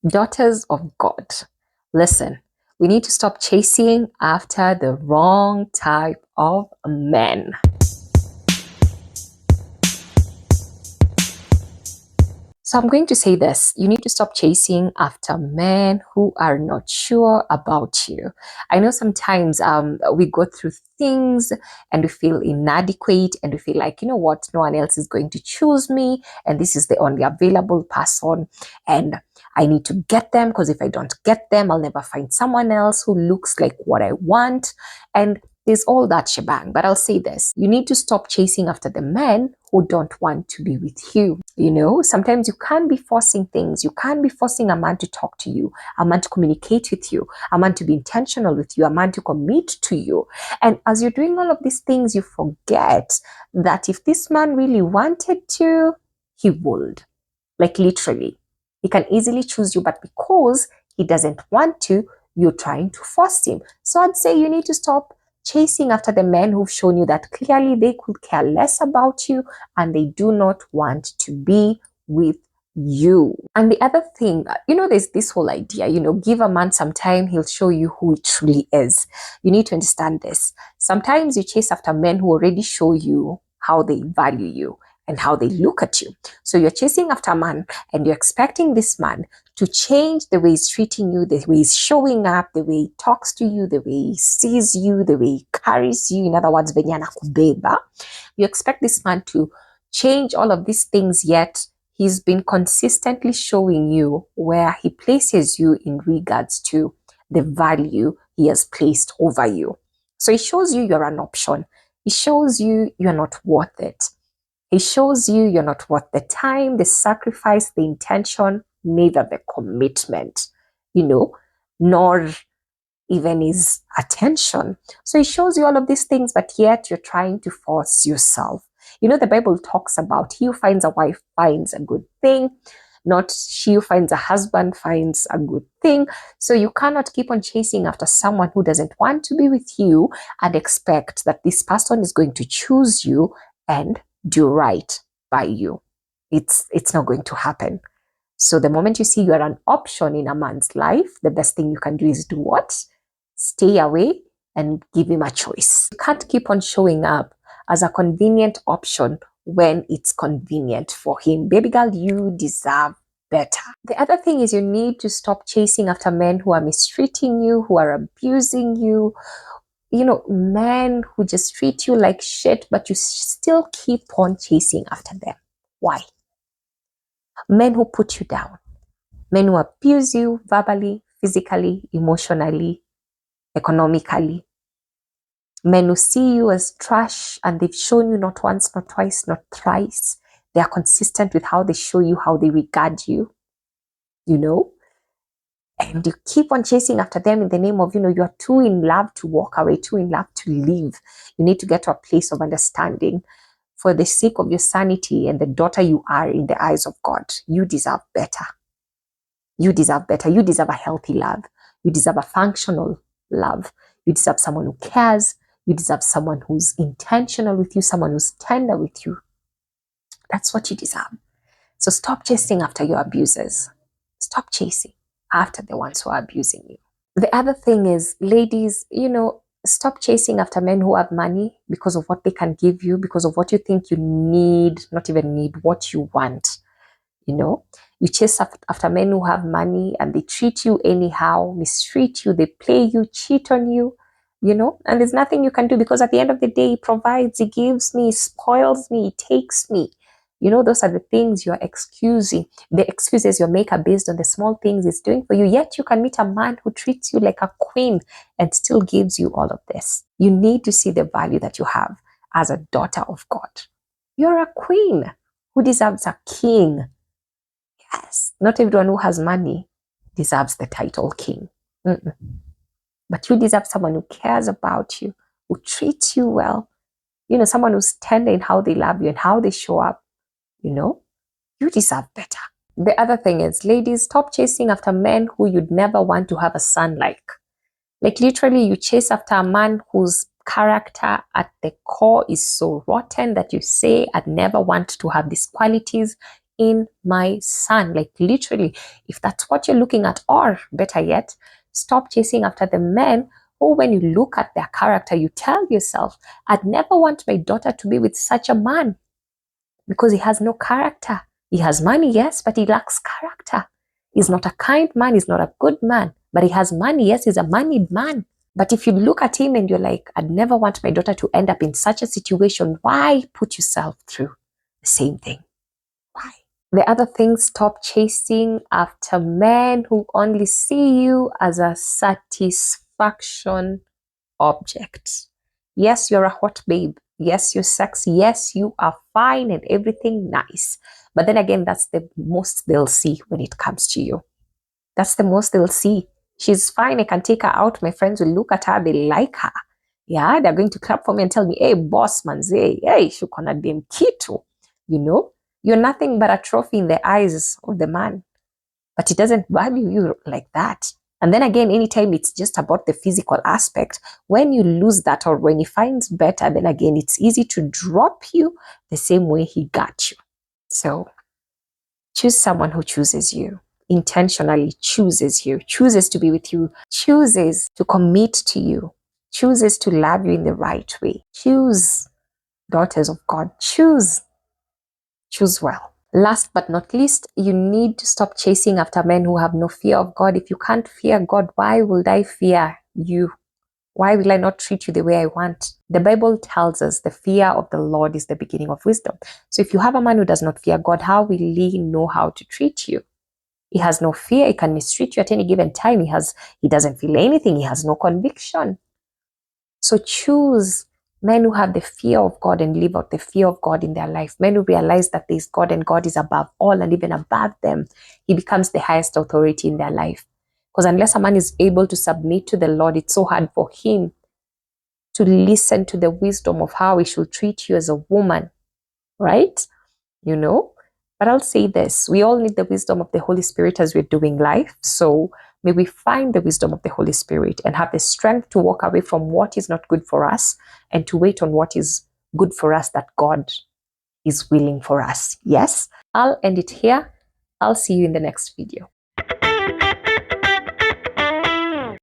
Daughters of God, listen, we need to stop chasing after the wrong type of men. So I'm going to say this. You need to stop chasing after men who are not sure about you. I know sometimes we go through things and we feel inadequate and we feel like, you know what, no one else is going to choose me and this is the only available person and I need to get them because if I don't get them, I'll never find someone else who looks like what I want. And there's all that shebang. But I'll say this, you need to stop chasing after the men who don't want to be with you. You know, sometimes you can't be forcing things. You can't be forcing a man to talk to you, a man to communicate with you, a man to be intentional with you, a man to commit to you. And as you're doing all of these things, you forget that if this man really wanted to, he would. Like literally. He can easily choose you, but because he doesn't want to, you're trying to force him. So I'd say you need to stop chasing after the men who've shown you that clearly they could care less about you and they do not want to be with you. And the other thing, you know, there's this whole idea, you know, give a man some time, he'll show you who he truly is. You need to understand this. Sometimes you chase after men who already show you how they value you and how they look at you. So you're chasing after a man and you're expecting this man to change the way he's treating you, the way he's showing up, the way he talks to you, the way he sees you, the way he carries you. In other words, venye anakubeba. You expect this man to change all of these things, yet he's been consistently showing you where he places you in regards to the value he has placed over you. So he shows you you're an option. He shows you you're not worth it. He shows you you're not worth the time, the sacrifice, the intention, neither the commitment, you know, nor even his attention. So he shows you all of these things, but yet you're trying to force yourself. You know, the Bible talks about he who finds a wife finds a good thing, not she who finds a husband finds a good thing. So you cannot keep on chasing after someone who doesn't want to be with you and expect that this person is going to choose you and do right by you. It's not going to happen. So the moment you see you're an option in a man's life, the best thing you can do is do what? Stay away and give him a choice. You can't keep on showing up as a convenient option when it's convenient for him. Baby girl, you deserve better. The other thing is you need to stop chasing after men who are mistreating you, who are abusing you, you know, men who just treat you like shit, but you still keep on chasing after them. Why? Men who put you down, men who abuse you verbally, physically, emotionally, economically, men who see you as trash and they've shown you not once, not twice, not thrice. They are consistent with how they show you, how they regard you, you know? And you keep on chasing after them in the name of, you know, you're too in love to walk away, too in love to leave. You need to get to a place of understanding. For the sake of your sanity and the daughter you are in the eyes of God, you deserve better. You deserve better. You deserve a healthy love. You deserve a functional love. You deserve someone who cares. You deserve someone who's intentional with you, someone who's tender with you. That's what you deserve. So stop chasing after your abusers. Stop chasing after the ones who are abusing you. The other thing is, ladies, you know, stop chasing after men who have money because of what they can give you, because of what you think you need, not even need, what you want. You know, you chase after men who have money and they treat you anyhow, mistreat you, they play you, cheat on you, you know, and there's nothing you can do because at the end of the day, he provides, he gives me, he spoils me, he takes me. You know, those are the things you're excusing, the excuses you make are based on the small things he's doing for you. Yet you can meet a man who treats you like a queen and still gives you all of this. You need to see the value that you have as a daughter of God. You're a queen who deserves a king. Yes, not everyone who has money deserves the title king. But you deserve someone who cares about you, who treats you well. You know, someone who's tender in how they love you and how they show up. You know, you deserve better. The other thing is, ladies, stop chasing after men who you'd never want to have a son like. Like literally, you chase after a man whose character at the core is so rotten that you say, I'd never want to have these qualities in my son. Like literally, if that's what you're looking at, or better yet, stop chasing after the men who, when you look at their character, you tell yourself, I'd never want my daughter to be with such a man because he has no character. He has money, yes, but he lacks character. He's not a kind man, he's not a good man, but he has money, yes, he's a moneyed man. But if you look at him and you're like, I'd never want my daughter to end up in such a situation, why put yourself through the same thing? Why? The other thing, stop chasing after men who only see you as a satisfaction object. Yes, you're a hot babe. Yes, you're sexy. Yes, you are fine and everything nice. But then again, that's the most they'll see when it comes to you. That's the most they'll see. She's fine. I can take her out. My friends will look at her. They like her. Yeah, they're going to clap for me and tell me, hey, boss, manze, hey, shukona dem kitu. You know, you're nothing but a trophy in the eyes of the man. But he doesn't value you like that. And then again, anytime it's just about the physical aspect, when you lose that or when he finds better, then again, it's easy to drop you the same way he got you. So choose someone who chooses you, intentionally chooses you, chooses to be with you, chooses to commit to you, chooses to love you in the right way. Choose, daughters of God, choose well. Last but not least, you need to stop chasing after men who have no fear of God. If you can't fear God, why would I fear you? Why will I not treat you the way I want? The Bible tells us the fear of the Lord is the beginning of wisdom. So if you have a man who does not fear God, how will he know how to treat you? He has no fear. He can mistreat you at any given time. He doesn't feel anything. He has no conviction. So choose men who have the fear of God and live out the fear of God in their life. Men who realize that there is God and God is above all and even above them. He becomes the highest authority in their life. Because unless a man is able to submit to the Lord, it's so hard for him to listen to the wisdom of how he should treat you as a woman, right? You know? But I'll say this, we all need the wisdom of the Holy Spirit as we're doing life. So may we find the wisdom of the Holy Spirit and have the strength to walk away from what is not good for us and to wait on what is good for us that God is willing for us. Yes, I'll end it here. I'll see you in the next video.